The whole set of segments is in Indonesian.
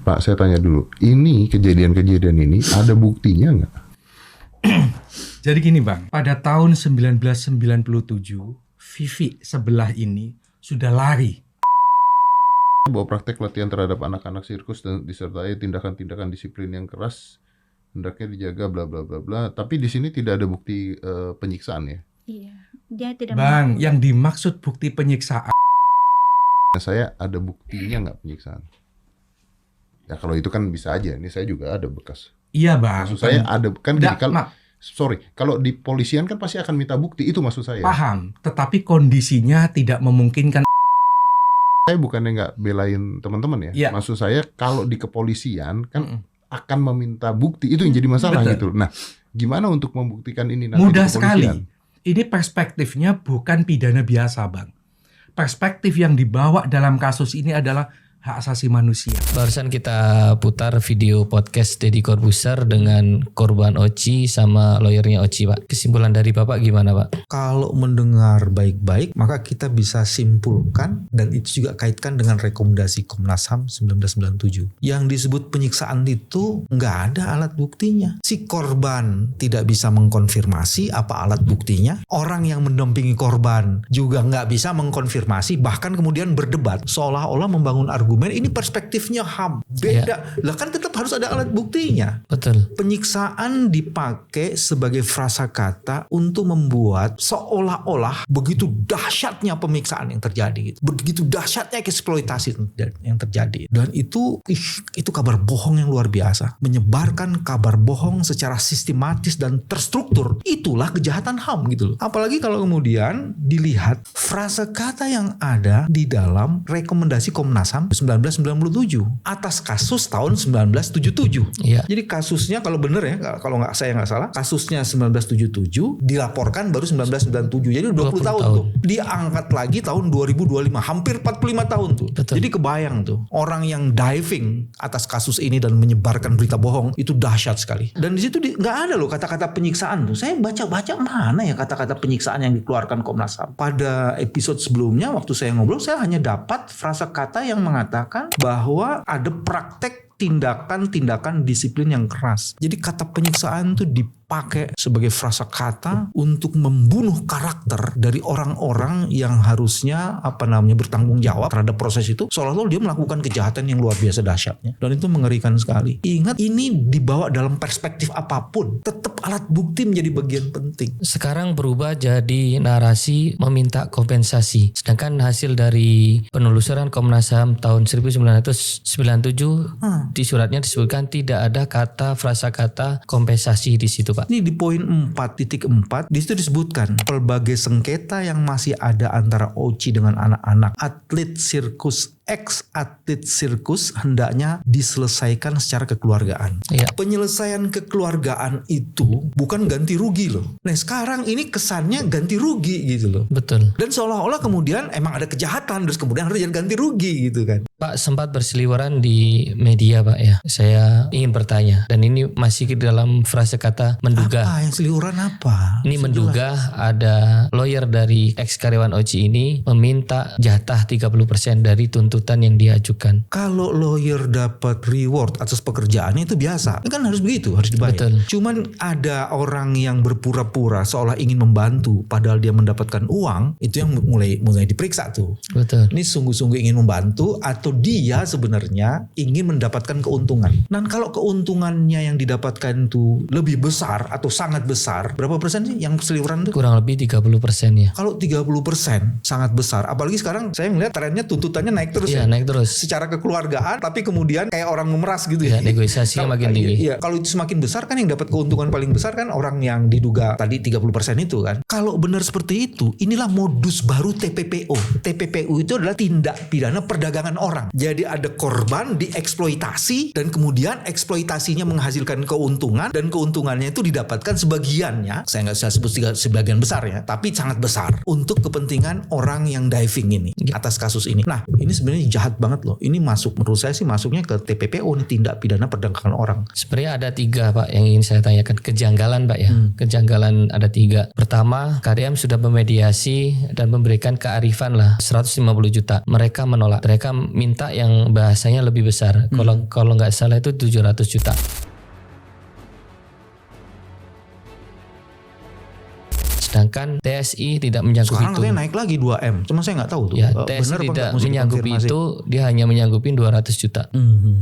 Pak, saya tanya dulu, ini kejadian-kejadian ini ada buktinya nggak? Jadi gini Bang, pada tahun 1997, Vivi sebelah ini sudah lari. Bahwa praktek latihan terhadap anak-anak sirkus dan disertai tindakan-tindakan disiplin yang keras hendaknya dijaga bla bla bla bla. Tapi di sini tidak ada bukti penyiksaan ya? Iya, dia tidak. Bang, yang dimaksud bukti penyiksaan. Saya ada buktinya nggak penyiksaan? Ya kalau itu kan bisa aja. Ini saya juga ada bekas. Iya Bang. Maksud saya ada kan gini, Nggak, kalau di polisian kan pasti akan minta bukti, itu maksud saya. paham, tetapi kondisinya tidak memungkinkan. Saya bukannya nggak belain teman-teman ya. Iya. Maksud saya kalau di kepolisian kan akan meminta bukti, itu yang jadi masalah. Betul. Gitu. Nah, gimana untuk membuktikan ini nanti Mudah di kepolisian? sekali. Ini perspektifnya bukan pidana biasa Bang. Perspektif yang dibawa dalam kasus ini adalah hak asasi manusia. Barusan kita putar video podcast Deddy Corbuzier dengan korban Oci sama lawyernya Oci, Pak. Kesimpulan dari Bapak gimana, Pak? Kalau mendengar baik-baik, maka kita bisa simpulkan, dan itu juga kaitkan dengan rekomendasi Komnas HAM 1997. Yang disebut penyiksaan itu nggak ada alat buktinya. Si korban tidak bisa mengkonfirmasi apa alat buktinya. Orang yang mendampingi korban juga nggak bisa mengkonfirmasi, bahkan kemudian berdebat seolah-olah membangun argumen ini perspektifnya HAM. Beda. Lah kan tetap harus ada alat buktinya. Betul. Penyiksaan dipakai sebagai frasakata untuk membuat seolah-olah begitu dahsyatnya pemiksaan yang terjadi, gitu. Begitu dahsyatnya eksploitasi yang terjadi. Dan itu kabar bohong yang luar biasa. Menyebarkan kabar bohong secara sistematis dan terstruktur. Itulah kejahatan HAM gitu loh. Apalagi kalau kemudian dilihat frasakata yang ada di dalam rekomendasi Komnas HAM 1997 atas kasus tahun 1977. Iya. Jadi kasusnya kalau benar ya, kalau saya nggak salah, kasusnya 1977 dilaporkan baru 1997. Jadi 20 tahun tuh. Diangkat lagi tahun 2025, hampir 45 tahun tuh. Betul. Jadi kebayang tuh, orang yang diving atas kasus ini dan menyebarkan berita bohong itu dahsyat sekali. Dan di situ nggak ada loh kata-kata penyiksaan tuh. Saya baca-baca mana ya kata-kata penyiksaan yang dikeluarkan Komnas HAM. Pada episode sebelumnya waktu saya ngobrol, saya hanya dapat frasa kata yang mengatakan bahwa ada praktek tindakan-tindakan disiplin yang keras. Jadi kata penyiksaan itu dipakai sebagai frasa kata untuk membunuh karakter dari orang-orang yang harusnya bertanggung jawab terhadap proses itu, seolah-olah dia melakukan kejahatan yang luar biasa dahsyatnya. Dan itu mengerikan sekali. Ingat, ini dibawa dalam perspektif apapun, tetap alat bukti menjadi bagian penting. Sekarang berubah jadi narasi meminta kompensasi. Sedangkan hasil dari penelusuran Komnas HAM tahun 1997 di suratnya disebutkan tidak ada kata frasa kata kompensasi di situ, Pak. Ini di poin 4.4 di situ disebutkan pelbagai sengketa yang masih ada antara Oci dengan anak-anak atlet sirkus ex-atlet sirkus hendaknya diselesaikan secara kekeluargaan. Iya. Penyelesaian kekeluargaan itu bukan ganti rugi loh. Nah sekarang ini kesannya ganti rugi gitu loh. Betul. Dan seolah-olah kemudian emang ada kejahatan terus kemudian harus ganti rugi gitu kan. Pak, sempat berseliweran di media, Pak ya. Saya ingin bertanya, dan ini masih dalam frase kata menduga. Apa yang seliweran apa? Ini menduga ada lawyer dari ex karyawan Oci ini meminta jatah 30% dari tuntutan yang diajukan. Kalau lawyer dapat reward atas pekerjaannya itu biasa. Kan harus begitu, harus dibayar. Betul. Cuman ada orang yang berpura-pura seolah ingin membantu padahal dia mendapatkan uang, itu yang mulai diperiksa tuh. Betul. Ini sungguh-sungguh ingin membantu atau dia sebenarnya ingin mendapatkan keuntungan. Dan kalau keuntungannya yang didapatkan itu lebih besar atau sangat besar, berapa persen sih yang seliweran itu? Kurang lebih 30% ya. Kalau 30% sangat besar. Apalagi sekarang saya melihat trennya tuntutannya naik terus. Iya, naik terus. Secara kekeluargaan, tapi kemudian kayak orang memeras gitu Ya, negosiasinya makin tinggi. Iya, kalau itu semakin besar kan yang dapat keuntungan paling besar kan orang yang diduga tadi 30% itu kan. Kalau benar seperti itu, inilah modus baru TPPO. TPPO itu adalah tindak pidana perdagangan orang. Jadi ada korban dieksploitasi dan kemudian eksploitasinya menghasilkan keuntungan dan keuntungannya itu didapatkan sebagiannya, saya nggak bisa sebut sebagian besar ya, tapi sangat besar untuk kepentingan orang yang diving ini atas kasus ini. Nah, ini sebenarnya ini jahat banget loh. Ini menurut saya sih masuknya ke TPPO nih, tindak pidana perdagangan orang. Sebenarnya ada 3 Pak yang ingin saya tanyakan, kejanggalan Pak ya. Kejanggalan ada 3. Pertama, KDM sudah memediasi dan memberikan kearifan lah 150 juta. Mereka menolak. Mereka minta yang bahasanya lebih besar. Kalau nggak salah itu 700 juta. Sedangkan TSI tidak menyanggupi Sekarang itu. katanya naik lagi 2M. Cuma saya nggak tahu tuh. Ya, Benar TSI apa tidak nggak, mesti menyanggupi dikonfirmasi. itu, dia hanya menyanggupin 200 juta.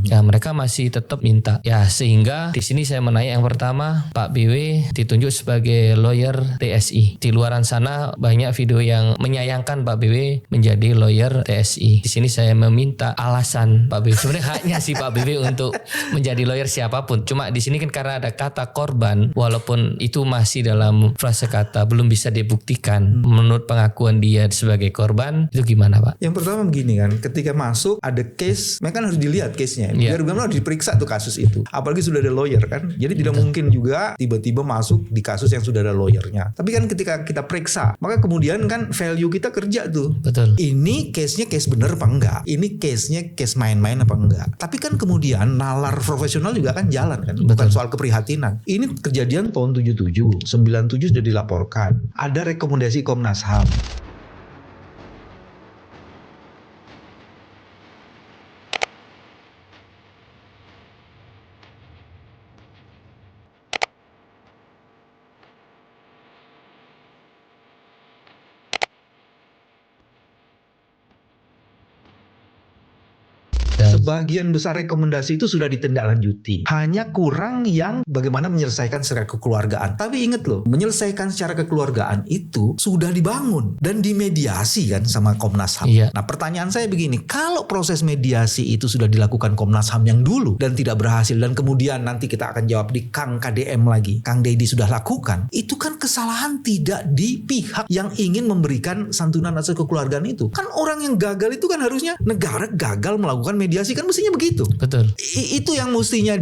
Ya, mereka masih tetap minta. Ya, sehingga di sini saya menaik yang pertama, Pak BW ditunjuk sebagai lawyer TSI. Di luaran sana banyak video yang menyayangkan Pak BW menjadi lawyer TSI. Di sini saya meminta alasan Pak BW. Sebenarnya haknya sih Pak BW untuk menjadi lawyer siapapun. Cuma di sini kan karena ada kata korban, walaupun itu masih dalam frase kata belum bisa dibuktikan. Menurut pengakuan dia sebagai korban, itu gimana Pak? Yang pertama begini kan, ketika masuk ada case, mereka kan harus dilihat case-nya. Iya. Biar benar-benar diperiksa tuh kasus itu. Apalagi sudah ada lawyer kan. Jadi tidak mungkin juga tiba-tiba masuk di kasus yang sudah ada lawyernya. Tapi kan ketika kita periksa, maka kemudian kan value kita kerja tuh. Betul. Ini case-nya case bener apa enggak? Ini case-nya case main-main apa enggak? Tapi kan kemudian nalar profesional juga kan jalan kan. Bukan Betul. soal keprihatinan. Ini kejadian tahun 77, 97 sudah dilaporkan. Ada rekomendasi Komnas HAM. Sebagian besar rekomendasi itu sudah ditindaklanjuti. Hanya kurang yang bagaimana menyelesaikan secara kekeluargaan. Tapi ingat loh, menyelesaikan secara kekeluargaan itu sudah dibangun dan dimediasi kan sama Komnas HAM. Iya. Nah, pertanyaan saya begini, kalau proses mediasi itu sudah dilakukan Komnas HAM yang dulu dan tidak berhasil, dan kemudian nanti kita akan jawab di Kang KDM lagi, Kang Dedi sudah lakukan, itu kan kesalahan tidak di pihak yang ingin memberikan santunan atas kekeluargaan itu. Kan orang yang gagal itu kan harusnya negara gagal melakukan mediasi, kan mestinya begitu. Betul. Itu yang mestinya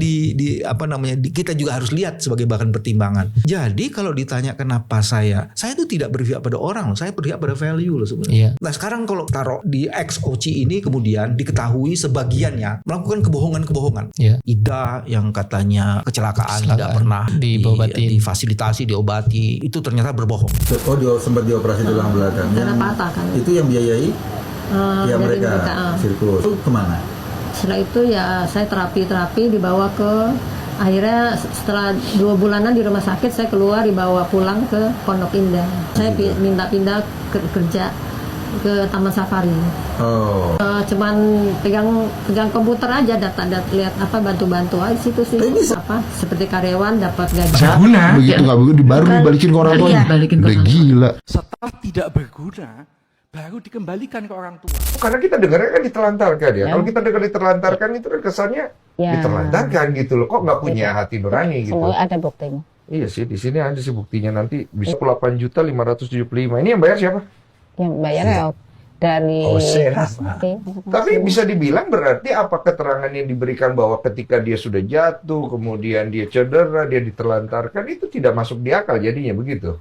kita juga harus lihat sebagai bahan pertimbangan. Jadi kalau ditanya kenapa saya itu tidak berpihak pada orang loh, saya berpihak pada value loh sebenarnya. Iya. Nah sekarang kalau taruh di XOC ini kemudian diketahui sebagiannya melakukan kebohongan-kebohongan. Iya. Ida yang katanya kecelakaan tidak pernah diobatin. difasilitasi, diobati, itu ternyata berbohong. Oh, sempat dioperasi tulang belakang. Karena patah kan. Itu yang biayai ya dari mereka sirkus. Itu kemana? Setelah itu ya saya terapi dibawa ke, akhirnya setelah 2 bulanan di rumah sakit saya keluar dibawa pulang ke Pondok Indah. Saya minta pindah kerja ke Taman Safari. Oh. Cuman pegang komputer aja, data lihat apa, bantu aja situ sih. Apa seperti karyawan dapat gaji. Berguna. Begitu nggak begitu baru dibalikin ke orang tua. Iya, balikin ke Udah orang tua. gila. Setelah tidak berguna, baru dikembalikan ke orang tua. Karena kita dengarnya kan ditelantarkan ya. Kalau kita dengar ditelantarkan itu kan kesannya ditelantarkan gitu loh. Kok nggak punya hati nurani gitu. Semoga ada buktinya. Iya sih, di sini ada sih buktinya nanti bisa 8.575. Ini yang bayar siapa? Yang bayar dari Tapi bisa dibilang berarti apa keterangan yang diberikan bahwa ketika dia sudah jatuh, kemudian dia cedera, dia ditelantarkan, itu tidak masuk di akal jadinya begitu.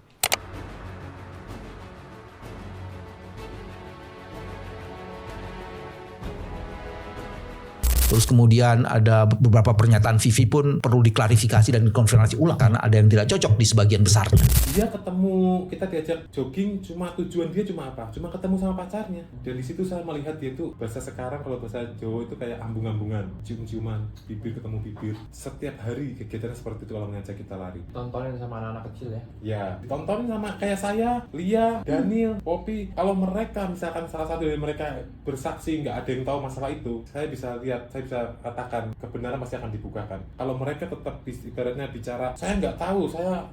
Terus kemudian ada beberapa pernyataan Vivi pun perlu diklarifikasi dan dikonfirmasi ulang karena ada yang tidak cocok di sebagian besarnya. Dia ketemu, kita diajak jogging, cuma tujuan dia cuma apa? Cuma ketemu sama pacarnya. Dan di situ saya melihat dia itu bahasa sekarang, kalau bahasa Jawa itu kayak ambung-ambungan, cium-ciuman, bibir ketemu bibir. Setiap hari kegiatannya seperti itu kalau mengajak kita lari. Tontonin sama anak-anak kecil ya? Ya, ditontonin sama kayak saya, Lia, Daniel, Poppy. Kalau mereka misalkan salah satu dari mereka bersaksi nggak ada yang tahu masalah itu, saya bisa lihat, saya bisa katakan kebenaran pasti akan dibukakan. Kalau mereka tetap ibaratnya bicara, saya nggak tahu, saya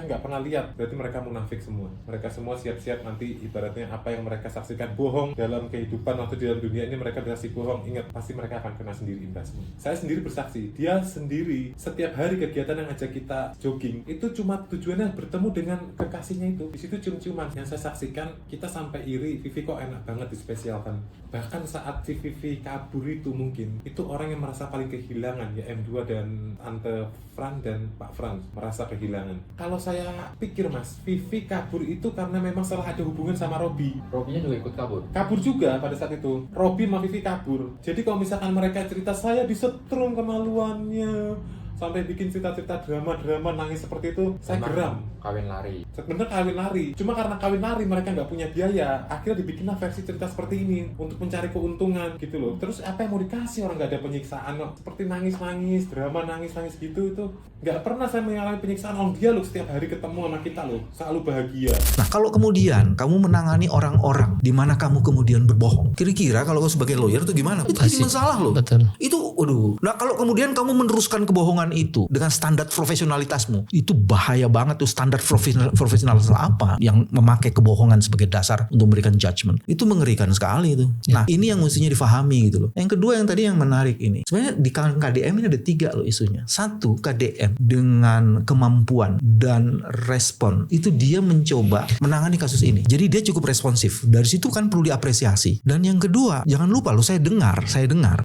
nggak pernah lihat, berarti mereka munafik semua. Mereka semua siap-siap nanti ibaratnya apa yang mereka saksikan bohong dalam kehidupan atau di dalam dunia ini, mereka bersaksi bohong. Ingat, pasti mereka akan kena sendiri imbasnya. Saya sendiri bersaksi, dia sendiri setiap hari kegiatan yang ngajak kita jogging itu cuma tujuannya bertemu dengan kekasihnya itu. Di situ cium-ciuman. Yang saya saksikan, kita sampai iri, Vivi kok enak banget dispesialkan. Bahkan saat si Vivi kabur itu mungkin itu orang yang merasa paling kehilangan, ya M2 dan Tante Fran dan Pak Frans merasa kehilangan. Kalau saya pikir Mas, Vivi kabur itu karena memang salah ada hubungan sama Robby. Robby-nya juga ikut kabur? Kabur juga pada saat itu. Robby sama Vivi kabur. Jadi kalau misalkan mereka cerita, saya disetrum kemaluannya, sampai bikin cerita-cerita drama-drama nangis seperti itu, saya geram. Kawin lari. Sebenarnya kawin lari, cuma karena kawin lari mereka nggak punya biaya, akhirnya dibikinlah versi cerita seperti ini untuk mencari keuntungan gitu loh. Terus apa yang mau dikasih orang nggak ada penyiksaan kok, seperti nangis-nangis, drama nangis-nangis gitu, itu nggak pernah saya mengalami penyiksaan. Orang dia loh setiap hari ketemu sama kita loh, selalu bahagia. Nah kalau kemudian kamu menangani orang-orang di mana kamu kemudian berbohong, kira-kira kalau kamu sebagai lawyer itu gimana? Itu jadi masalah loh. Betul. Itu, waduh. Nah kalau kemudian kamu meneruskan kebohongan itu dengan standar profesionalitasmu, itu bahaya banget tuh. Standar profesionalitas apa yang memakai kebohongan sebagai dasar untuk memberikan judgement, itu mengerikan sekali itu. Nah ini yang mestinya difahami gitu loh. Yang kedua yang tadi yang menarik ini, sebenarnya di KDM ini ada 3 loh isunya. Satu, KDM dengan kemampuan dan respon itu dia mencoba menangani kasus ini, jadi dia cukup responsif. Dari situ kan perlu diapresiasi. Dan yang kedua, jangan lupa loh, saya dengar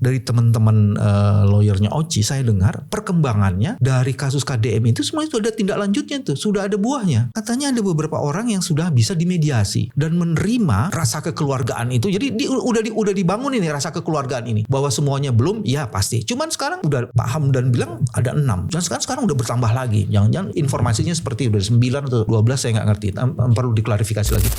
dari teman-teman lawyernya Oci, saya dengar perkembangannya dari kasus KDM itu semua itu ada tindak lanjutnya tuh, sudah ada buahnya. Katanya ada beberapa orang yang sudah bisa dimediasi dan menerima rasa kekeluargaan itu. Jadi udah dibangun ini rasa kekeluargaan ini, bahwa semuanya belum, ya pasti. Cuman sekarang udah paham dan bilang ada 6. Dan sekarang udah bertambah lagi. Jangan-jangan informasinya seperti udah 9 atau 12, saya nggak ngerti. Perlu diklarifikasi lagi.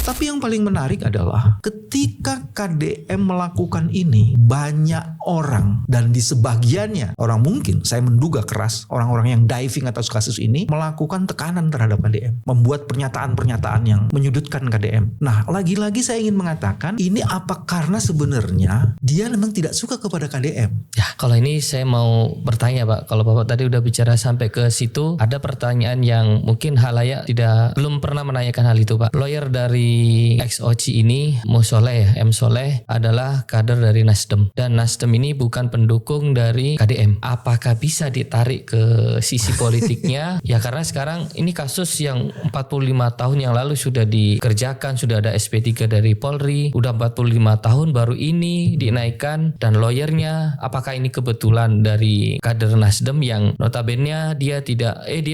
Tapi yang paling menarik adalah ketika KDM melakukan ini, banyak orang, dan di sebagiannya orang, mungkin saya menduga keras, orang-orang yang diving atas kasus ini melakukan tekanan terhadap KDM, membuat pernyataan-pernyataan yang menyudutkan KDM. Nah, lagi-lagi saya ingin mengatakan, ini apa karena sebenarnya dia memang tidak suka kepada KDM? Ya, kalau ini saya mau bertanya Pak, kalau Bapak tadi udah bicara sampai ke situ, ada pertanyaan yang mungkin halayak belum pernah menanyakan hal itu Pak. Lawyer dari ex-OCI ini, M. Soleh adalah kader dari Nasdem, dan Nasdem ini bukan pendukung dari KDM. Apakah bisa ditarik ke sisi politiknya? Ya karena sekarang ini kasus yang 45 tahun yang lalu sudah dikerjakan, sudah ada SP3 dari Polri, udah 45 tahun baru ini dinaikkan, dan lawyernya apakah ini kebetulan dari kader Nasdem yang notabene dia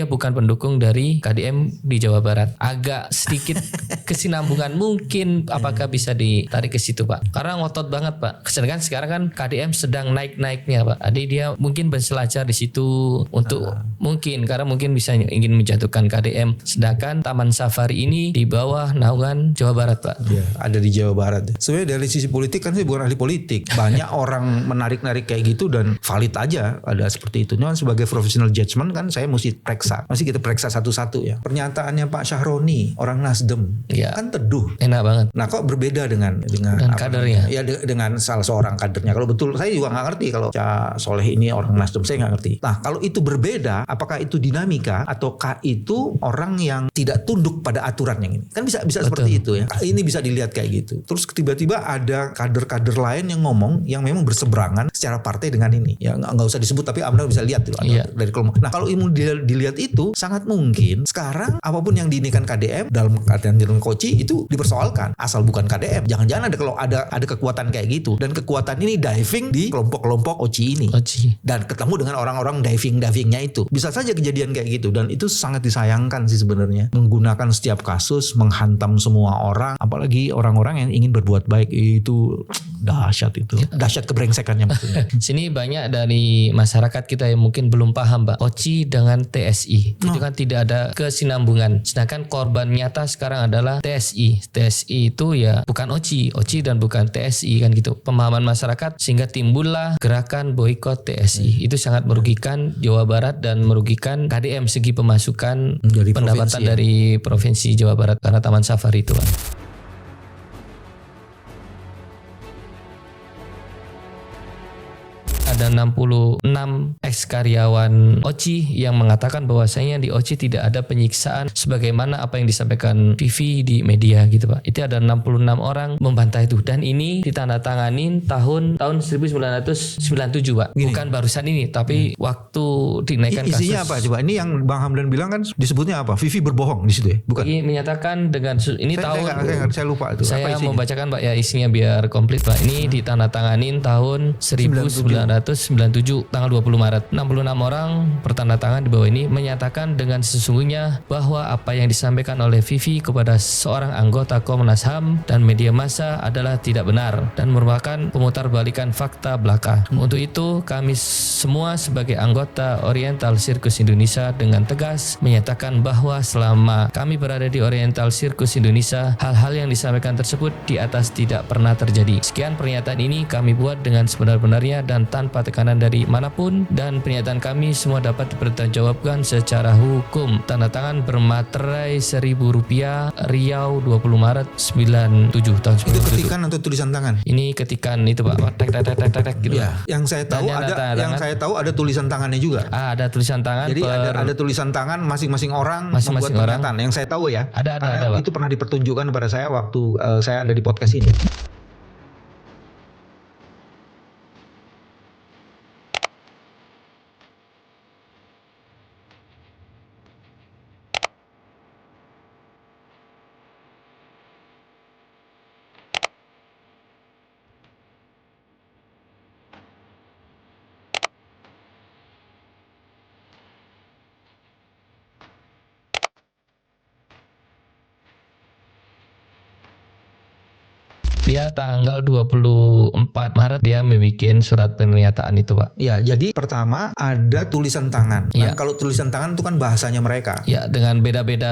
bukan pendukung dari KDM di Jawa Barat. Agak sedikit kesinambungan mungkin, apakah bisa ditarik ke situ Pak? Karena ngotot banget Pak. Sedangkan sekarang kan KDM sedang naik-naiknya Pak. Jadi dia mungkin berselancar di situ untuk mungkin bisa ingin menjatuhkan KDM. Sedangkan Taman Safari ini di bawah naungan Jawa Barat Pak. Ya, ada di Jawa Barat. Sebenarnya dari sisi politik kan saya bukan ahli politik. Banyak orang menarik-narik kayak gitu dan valid aja ada seperti itu. Nah, sebagai professional judgment kan saya mesti periksa. Masih kita periksa satu-satu ya. Pernyataannya Pak Syahroni, orang Nasdem, kan teduh. Enak banget. Nah kok berbeda dengan kadernya? Ya dengan salah seorang kadernya. Kalau betul, saya juga nggak ngerti kalau Cak Soleh ini orang Nasdem, saya nggak ngerti. Nah kalau itu berbeda, apakah itu dinamika ataukah itu orang yang tidak tunduk pada aturan yang ini? Kan bisa seperti itu ya. Ini bisa dilihat kayak gitu. Terus tiba-tiba ada kader-kader lain yang ngomong yang memang berseberangan secara partai dengan ini. Ya nggak usah disebut, tapi Anda bisa lihat tuh dari kelompok. Nah kalau dilihat itu sangat mungkin sekarang apapun yang diinikan KDM dalam keadaan Koci itu dipersoalkan asal bukan KDM. Jangan-jangan ada kekuatan kayak gitu, dan kekuatan ini diving di kelompok-kelompok OCI ini. Dan ketemu dengan orang-orang divingnya itu. Bisa saja kejadian kayak gitu, dan itu sangat disayangkan sih sebenarnya. Menggunakan setiap kasus menghantam semua orang, apalagi orang-orang yang ingin berbuat baik, itu dahsyat itu. Dahsyat kebrengsekannya maksudnya. Sini banyak dari masyarakat kita yang mungkin belum paham Pak. OCI dengan TSI itu kan tidak ada kesinambungan. Sedangkan korban nyata sekarang adalah TSI. TSI itu ya bukan OCI dan bukan TSI kan gitu. Pemahaman masyarakat sehingga timbullah gerakan boikot TSI. Itu sangat merugikan Jawa Barat dan merugikan KDM segi pemasukan dari pendapatan dari Provinsi Jawa Barat karena Taman Safari itu Pak. ada 66 ex-karyawan OCI yang mengatakan bahwasanya di OCI tidak ada penyiksaan sebagaimana apa yang disampaikan Vivi di media gitu Pak. Itu ada 66 orang membantah itu, dan ini ditandatanganin tahun 1997 Pak. Gini. Bukan barusan ini, tapi waktu dinaikkan kasus. Isinya apa coba? Ini yang Bang Hamdan bilang kan disebutnya apa? Vivi berbohong di situ ya? Bukan? Ini menyatakan dengan ini Saya lupa itu. saya apa isinya? membacakan Pak ya isinya biar komplit Pak. Ini ditandatanganin tahun 1997 tanggal 20 Maret. 66 orang bertanda tangan di bawah ini menyatakan dengan sesungguhnya bahwa apa yang disampaikan oleh Vivi kepada seorang anggota Komnas HAM dan media massa adalah tidak benar dan merupakan pemutarbalikan fakta belaka. Untuk itu kami semua sebagai anggota Oriental Circus Indonesia dengan tegas menyatakan bahwa selama kami berada di Oriental Circus Indonesia, hal-hal yang disampaikan tersebut di atas tidak pernah terjadi. Sekian pernyataan ini kami buat dengan sebenar-benarnya dan tanpa tekanan dari manapun, dan pernyataan kami semua dapat dipertanggungjawabkan secara hukum. Tanda tangan bermaterai Rp1.000, Riau 20 Maret 97 tahun 97. Itu ketikan atau tulisan tangan? Ini ketikan itu Pak, tek gitu. Ya, yang saya tahu ada tulisan tangannya juga. Ada tulisan tangan. Jadi ada tulisan tangan masing-masing orang Masing-masing membuat orang. pernyataan. Yang saya tahu ya. Ada Pak. Itu pernah dipertunjukkan pada saya waktu saya ada di podcast ini. Dia tanggal 24 Maret dia membuat surat pernyataan itu Pak. Ya, jadi pertama ada tulisan tangan. Ya. Kalau tulisan tangan itu kan bahasanya mereka. Ya, dengan beda-beda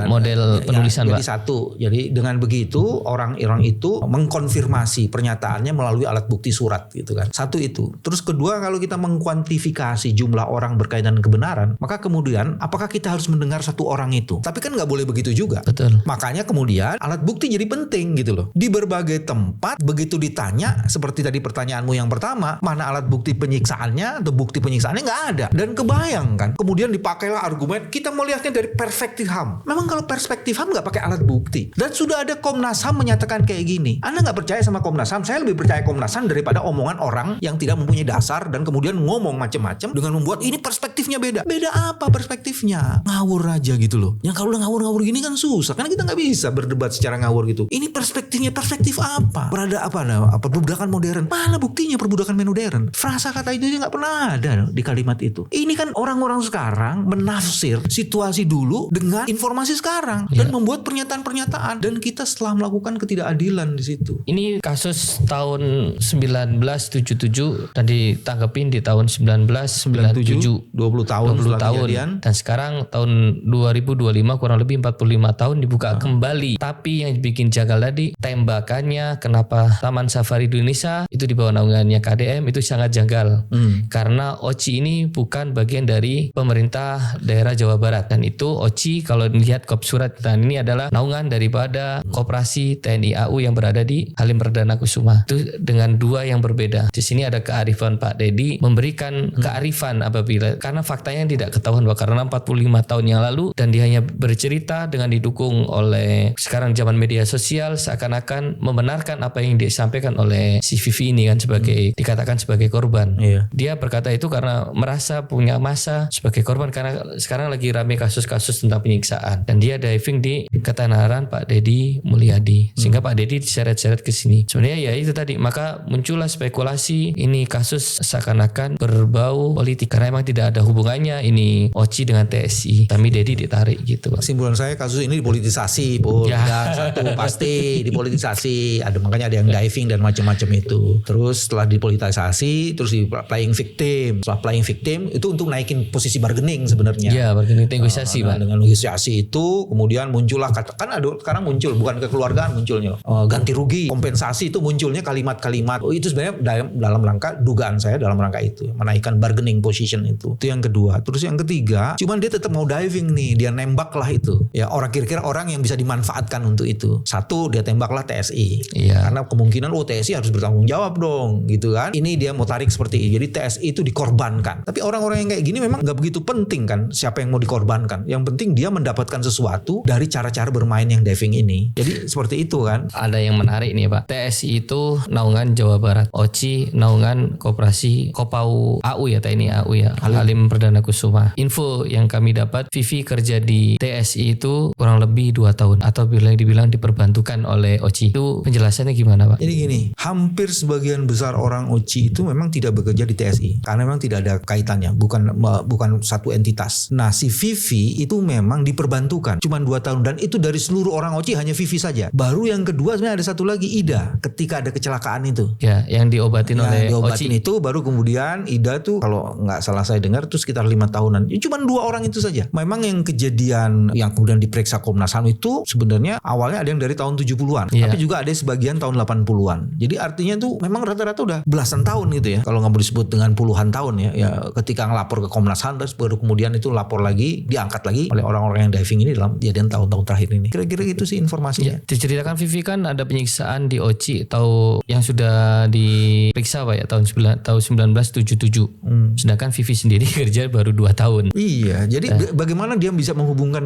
model penulisan jadi Pak. satu. Jadi dengan begitu orang itu mengkonfirmasi pernyataannya melalui alat bukti surat gitu kan. Satu itu. Terus kedua, kalau kita mengkuantifikasi jumlah orang berkaitan kebenaran, maka kemudian apakah kita harus mendengar satu orang itu? Tapi kan nggak boleh begitu juga. Betul. Makanya kemudian alat bukti jadi penting gitu loh. Di berbagai tempat begitu ditanya seperti tadi pertanyaanmu yang pertama, mana alat bukti penyiksaannya atau bukti penyiksaannya, nggak ada. Dan kebayang kan, kemudian dipakailah argumen kita melihatnya dari perspektif HAM. Memang kalau perspektif HAM nggak pakai alat bukti. Dan sudah ada Komnas HAM menyatakan kayak gini. Anda nggak percaya sama Komnas HAM? Saya lebih percaya Komnas HAM daripada omongan orang yang tidak mempunyai dasar dan kemudian ngomong macam-macam dengan membuat ini perspektifnya beda. Beda apa perspektifnya? Ngawur aja gitu loh. Yang kalau udah ngawur-ngawur gini kan susah. Karena kita nggak bisa berdebat secara ngawur gitu. Ini perspektifnya perspektif apa? Berada apa perbudakan modern. Mana buktinya perbudakan modern? Frasa kata itu nggak pernah ada di kalimat itu. Ini kan orang-orang sekarang menafsir situasi dulu dengan informasi sekarang dan membuat pernyataan-pernyataan, dan kita setelah melakukan ketidakadilan di situ. Ini kasus tahun 1977 dan ditanggepin di tahun 1997. 20 tahun setelah kejadian. Dan sekarang tahun 2025 kurang lebih 45 tahun dibuka kembali. Tapi yang bikin jagal tadi tembakannya, kenapa Taman Safari Indonesia itu di bawah naungannya KDM, itu sangat janggal. Karena OCI ini bukan bagian dari pemerintah daerah Jawa Barat, dan itu OCI kalau dilihat kop surat dan ini adalah naungan daripada Koperasi TNI AU yang berada di Halim Perdana Kusuma. Itu dengan dua yang berbeda. Di sini ada kearifan Pak Dedi memberikan kearifan apabila karena faktanya tidak ketahuan Pak, karena 45 tahun yang lalu, dan dia hanya bercerita dengan didukung oleh sekarang zaman media sosial seakan-akan membenarkan apa yang disampaikan oleh si Vivi ini kan sebagai dikatakan sebagai korban. Dia berkata itu karena merasa punya masa sebagai korban karena sekarang lagi rame kasus-kasus tentang penyiksaan, dan dia diving di ketenaran Pak Dedi Mulyadi sehingga Pak Dedi diseret-seret ke sini. Sebenarnya ya itu tadi, maka muncullah spekulasi ini kasus seakan-akan berbau politik karena emang tidak ada hubungannya ini OCI dengan TSI, tapi Dedi ditarik gitu Pak. Kesimpulan saya kasus ini dipolitisasi, ya. Satu pasti dipolitisasi. Makanya ada yang diving dan macam-macam itu. Terus setelah dipolitisasi, terus di playing victim. Setelah playing victim itu untuk naikin posisi bargaining sebenarnya. Ya, bargaining negosiasi Pak. Dengan negosiasi itu kemudian muncullah kan ada sekarang muncul bukan kekeluargaan munculnya ganti rugi, kompensasi, itu munculnya kalimat-kalimat. Itu sebenarnya dalam rangka dugaan saya dalam rangka itu menaikkan bargaining position itu. Itu yang kedua. Terus yang ketiga, cuman dia tetap mau diving nih, dia nembak lah itu. Ya orang kira-kira orang yang bisa dimanfaatkan untuk itu. Satu, dia tembaklah TSI. Iya. Karena kemungkinan TSI harus bertanggung jawab jawab dong gitu kan. Ini dia mau tarik seperti ini. Jadi TSI itu dikorbankan. Tapi orang-orang yang kayak gini memang nggak begitu penting kan siapa yang mau dikorbankan. Yang penting dia mendapatkan sesuatu dari cara-cara bermain yang diving ini. Jadi seperti itu kan. Ada yang menarik nih Pak. TSI itu naungan Jawa Barat, OCI naungan Koperasi Kopau AU ya, TNI AU ya, Halim Perdana Kusuma. Info yang kami dapat, Vivi kerja di TSI itu kurang lebih 2 tahun atau bila dibilang diperbantukan oleh OCI. Itu penjelasannya gimana Pak? Jadi gini, hampir sebagian besar orang OCI itu memang tidak bekerja di TSI karena memang tidak ada kaitannya, bukan satu entitas. Nah, si Vivi itu memang diperbantukan cuma 2 tahun dan itu dari seluruh orang OCI hanya Vivi saja. Baru yang kedua sebenarnya ada satu lagi, Ida, ketika ada kecelakaan itu. Ya, yang diobatin oleh diobatin OCI. itu baru kemudian Ida tuh kalau nggak salah saya dengar tuh sekitar 5 tahunan. Ya, cuma 2 orang itu saja. Memang yang kejadian yang kemudian diperiksa Komnas HAM itu sebenarnya awalnya ada yang dari tahun 70-an, tapi juga ada sebagian tahun 80-an. Jadi artinya tuh memang rata-rata udah belasan tahun gitu ya. Kalau nggak mau disebut dengan puluhan tahun ya. Ya ketika ngelapor ke Komnas HAM terus baru kemudian itu lapor lagi, diangkat lagi oleh orang-orang yang diving ini dalam kejadian tahun-tahun terakhir ini. Kira-kira gitu sih informasinya. Ya, diceritakan Vivi kan ada penyiksaan di OCI atau yang sudah diperiksa Pak ya tahun 1977. Sedangkan Vivi sendiri kerja baru 2 tahun. Iya, jadi bagaimana dia bisa menghubungkan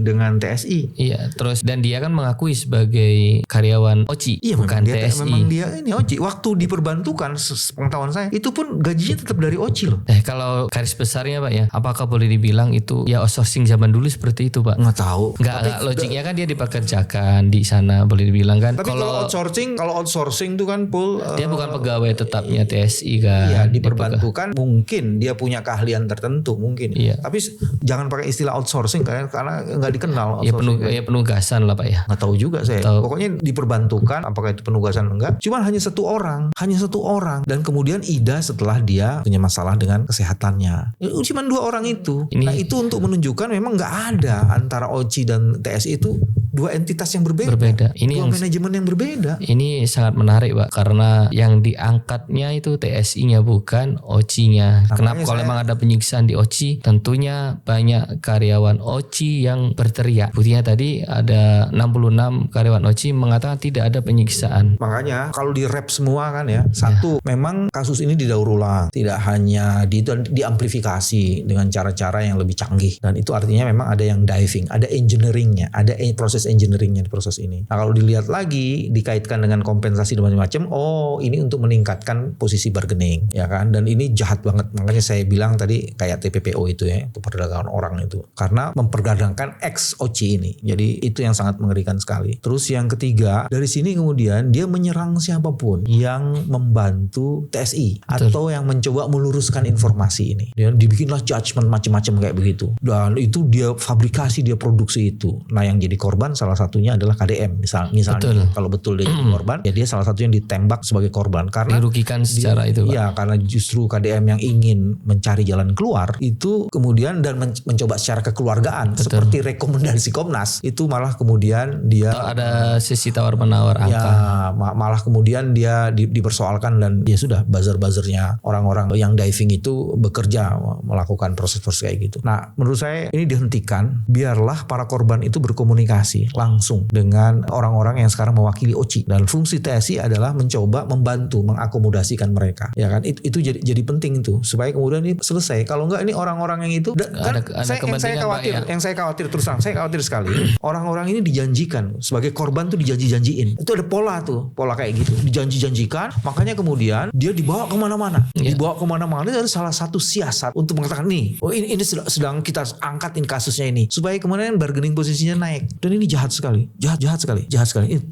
dengan TSI? Iya, terus dan dia kan mengakui sebagai karyawan OCI, Iya, bukan TSI. Memang dia ini OCI. Waktu diperbantukan, sepengetahuan saya, itu pun gajinya tetap dari OCI loh. Kalau garis besarnya Pak ya, apakah boleh dibilang itu ya outsourcing zaman dulu seperti itu Pak? Nggak tahu. Nggak logiknya kan dia dipekerjakan di sana, boleh dibilang kan. Tapi kalau outsourcing itu kan dia bukan pegawai tetapnya TSI kan. Iya, diperbantukan mungkin dia punya keahlian tertentu mungkin. Iya. Tapi jangan pakai istilah outsourcing karena nggak dikenal. Ya penugasan lah Pak ya. Nggak tahu juga saya. Pokoknya diperbantukan, apakah itu penugasan enggak? Cuman hanya satu orang dan kemudian Ida setelah dia punya masalah dengan kesehatannya. Cuman 2 orang itu. Nah itu untuk menunjukkan memang nggak ada antara OCI dan TSI itu 2 entitas yang berbeda. Ini 2 manajemen yang berbeda. Ini sangat menarik Pak karena yang diangkatnya itu TSI-nya bukan OCI-nya. Kenapa kalau memang ada penyiksaan di OCI, tentunya banyak karyawan OCI yang berteriak. Buktinya tadi ada 66 karyawan OCI mengatakan tidak ada penyiksaan. Makanya kalau di rap semua kan ya, satu memang kasus ini didaur ulang, tidak hanya diamplifikasi dengan cara-cara yang lebih canggih, dan itu artinya memang ada yang diving, ada engineeringnya, ada proses engineeringnya di proses ini. Nah kalau dilihat lagi dikaitkan dengan kompensasi dan macam-macam, ini untuk meningkatkan posisi bargaining ya kan, dan ini jahat banget. Makanya saya bilang tadi kayak TPPO itu ya, itu perdagangan orang itu, karena memperdagangkan ex OCI ini. Jadi itu yang sangat mengerikan sekali. Terus yang ketiga, dari sini kemudian dia menyerang siapapun yang membantu TSI atau yang mencoba meluruskan informasi ini. Dia dibikinlah judgement macam-macam kayak begitu. Dan itu dia fabrikasi, dia produksi itu. Nah yang jadi korban salah satunya adalah KDM misalnya. Kalau betul dia jadi korban, ya dia salah satu yang ditembak sebagai korban karena dirugikan secara itu Pak. Iya, karena justru KDM yang ingin mencari jalan keluar itu kemudian dan mencoba secara kekeluargaan seperti rekomendasi Komnas, itu malah kemudian dia ada sisi tawar-menawar angka. Ya, malah kemudian dia dipersoalkan dan ya sudah buzzer-buzzernya orang-orang yang diving itu bekerja melakukan proses-proses kayak gitu. Nah, menurut saya ini dihentikan, biarlah para korban itu berkomunikasi langsung dengan orang-orang yang sekarang mewakili OCI, dan fungsi TSI adalah mencoba membantu mengakomodasikan mereka. Ya kan, itu jadi penting itu supaya kemudian ini selesai. Kalau enggak ini orang-orang yang itu saya khawatir terus terang, saya khawatir sekali. Orang-orang ini dijanjikan sebagai korban tuh dijanji-janjiin. Itu ada pola kayak gitu, dijanji-janjikan, makanya kemudian dia dibawa kemana-mana. Dibawa kemana-mana itu ada salah satu siasat untuk mengatakan nih, ini sedang kita angkatin kasusnya ini supaya kemudian bargaining posisinya naik. Dan ini jahat sekali.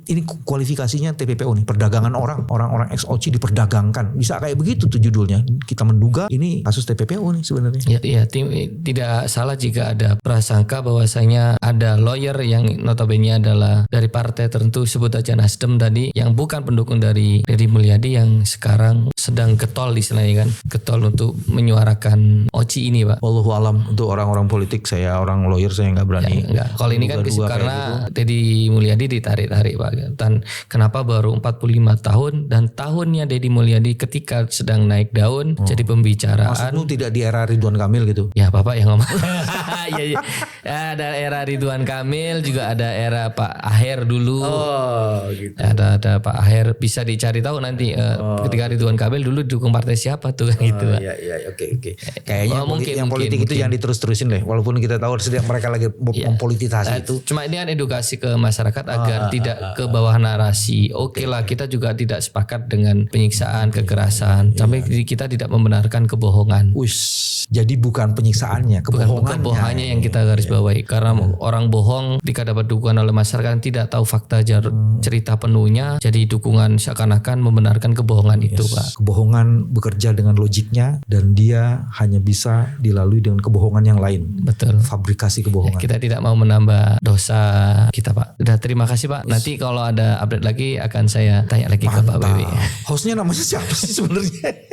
Ini kualifikasinya TPPO nih, perdagangan orang-orang ex OCI diperdagangkan. Bisa kayak begitu tuh judulnya. Kita menduga ini kasus TPPO nih sebenarnya. Ya, tidak salah jika ada prasangka bahwasanya ada lawyer yang notabene adalah dari partai tertentu, sebut aja Nasdem tadi, yang bukan pendukung dari Deddy Mulyadi yang sekarang sedang getol istilahnya kan, getol untuk menyuarakan OCI ini Pak. Wallahu alam, untuk orang-orang politik saya, orang lawyer saya nggak berani. Kalau ini kan karena Deddy Mulyadi ditarik-tarik Pak. Dan kenapa baru 45 tahun dan tahunnya Deddy Mulyadi ketika sedang naik daun jadi pembicaraan. Maksudmu tidak di era Ridwan Kamil gitu? Ya Bapak yang ngomong. Iya. Ada era Ridwan Kamil, juga ada era Pak Aher dulu. Oh, gitu. Ada Pak Aher, bisa dicari tahu nanti ketika Ridwan Kamil dulu dukung partai siapa tuh gitu. Pak. Iya, oke. Kayaknya Mungkin politik itu yang diterus-terusin deh. Walaupun kita tahu sedang mereka lagi mempolitisasi itu. Cuma ini kan edukasi ke masyarakat agar tidak ke bawah narasi. Oke lah, kita juga tidak sepakat dengan penyiksaan, kekerasan. Sampai kita tidak membenarkan kebohongan. Jadi bukan penyiksaannya, kebohongannya yang kita garis bawahi. Karena orang bohong ketika dapat dukungan oleh masyarakat tidak tahu fakta cerita penuhnya, jadi dukungan seakan-akan membenarkan kebohongan itu, Pak. Kebohongan bekerja dengan logiknya dan dia hanya bisa dilalui dengan kebohongan yang lain. Betul. Fabrikasi kebohongan. Kita tidak mau menambah dosa kita, Pak. Udah, terima kasih, Pak. Nanti kalau ada update lagi akan saya tanya lagi ke Pak Bewi. Hostnya namanya siapa sih sebenarnya?